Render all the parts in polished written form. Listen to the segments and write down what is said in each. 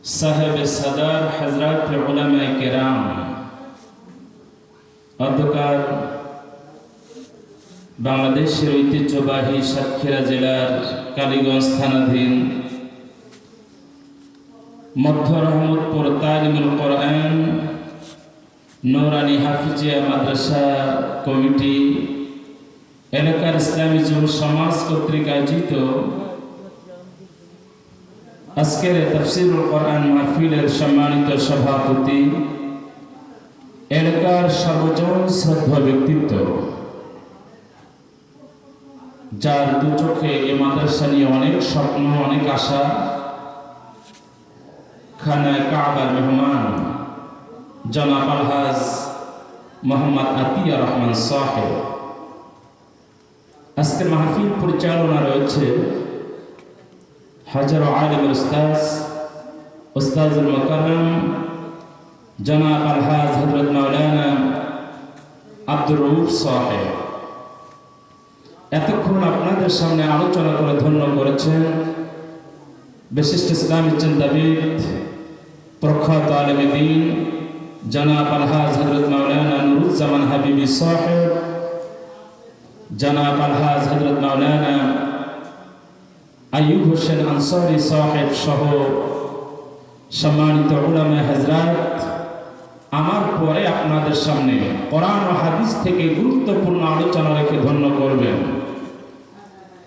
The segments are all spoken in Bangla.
साहेब सदर हजरत उलमा किराम অধ্যকার বাংলাদেশের ঐতিহ্যবাহী সাতক্ষীরা জেলার কালীগঞ্জ থানাধীন মধ্য রহমতপুর তালিমুল কোরআন নূরানী হাফিজিয়া মাদ্রাসা কমিটি এলাকার ইসলামী যুব সমাজ কর্তৃক আয়োজিত আজকের তাফসীরুল কোরআন মাহফিলের সম্মানিত সভাপতি, এলাকার সর্বজন শ্রদ্ধা ব্যক্তিত্ব, যার দু চোখে এ মাদ্রাসা নিয়ে অনেক স্বপ্ন, অনেক আশা, খানায় কাবার মেহমান জনাব আলহাজ মোহাম্মদ আতিয়া রহমান সাহেব। আজকে মাহফিল পরিচালনা রয়েছে হাজার আলিমের উস্তাজুল মুকাররম জনাব আলহাজ হযরত মাওলানা আব্দুর রউফ সাহেব। এতক্ষণ আপনাদের সামনে আলোচনা করে ধন্য করেছেন বিশিষ্ট ইসলামী চিন্তাবিদ, প্রখ্যাত আলেম দ্বীন জনাব আলহাজ হযরত মাওলানা নুরুজ্জামান হাবিবি সাহেব, জনাব আলহাজ হযরত মাওলানা আইয়ুব হোসেন আনসারী সাহেব সহ সম্মানিত উলামা হযরত। আমার পরে আপনাদের সামনে কোরআন ও হাদিস থেকে গুরুত্বপূর্ণ আলোচনা রেখে ধন্য করবেন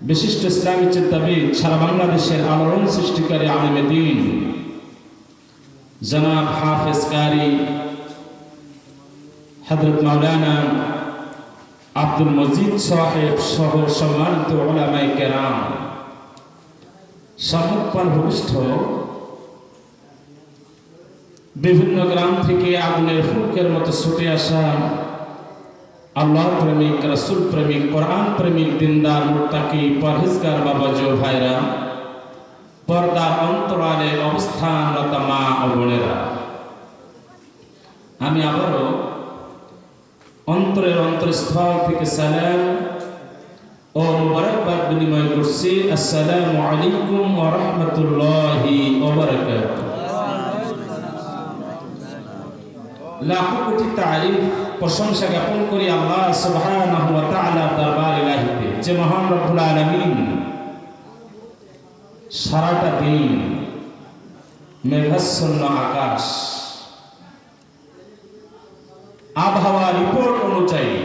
বিশিষ্ট ইসলামী চিন্তাবিদ, সারা বাংলাদেশের আলোড়ন সৃষ্টিকারী আলেম দ্বীন জনাব হাফেজ কারি হযরত মাওলানা আব্দুল মজিদ সাহেব সহ সম্মানিত উলামায়ে কেরাম, সম্মুখপান ভূমিষ্ঠ বিভিন্ন গ্রাম থেকে আগুনের ফুলকের মতো ছুটে আসা আল্লাহ প্রেমিক, রাসূল প্রেমিক, কোরআন প্রেমিক, দিনদার, মুত্তাকি, পরহেজগার বাবাজি ও ভাইরা, পর্দার অন্তরালে অবস্থানরত মা ও বোনেরা, আমি আবারও অন্তরের অন্তরস্থল থেকে সালাম ও মুবারকবাদ বিনিময় করছি। আসসালামু আলাইকুম ওয়া রাহমাতুল্লাহি ওয়া বারাকাতুহু। লাখো কোটি তারিফ, প্রশংসা জ্ঞাপন করি আল্লাহ সুবহানাহু ওয়া তাআলার দরবার ইলাহিতে, যে মহান রব্বুল আলামিন সারাটা দিন মেঘাচ্ছন্ন আকাশ, আবহাওয়া রিপোর্ট অনুযায়ী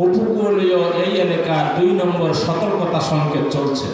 উপকূলীয় এই এলাকা 2 নম্বর সতর্কতা সংকেত চলছে।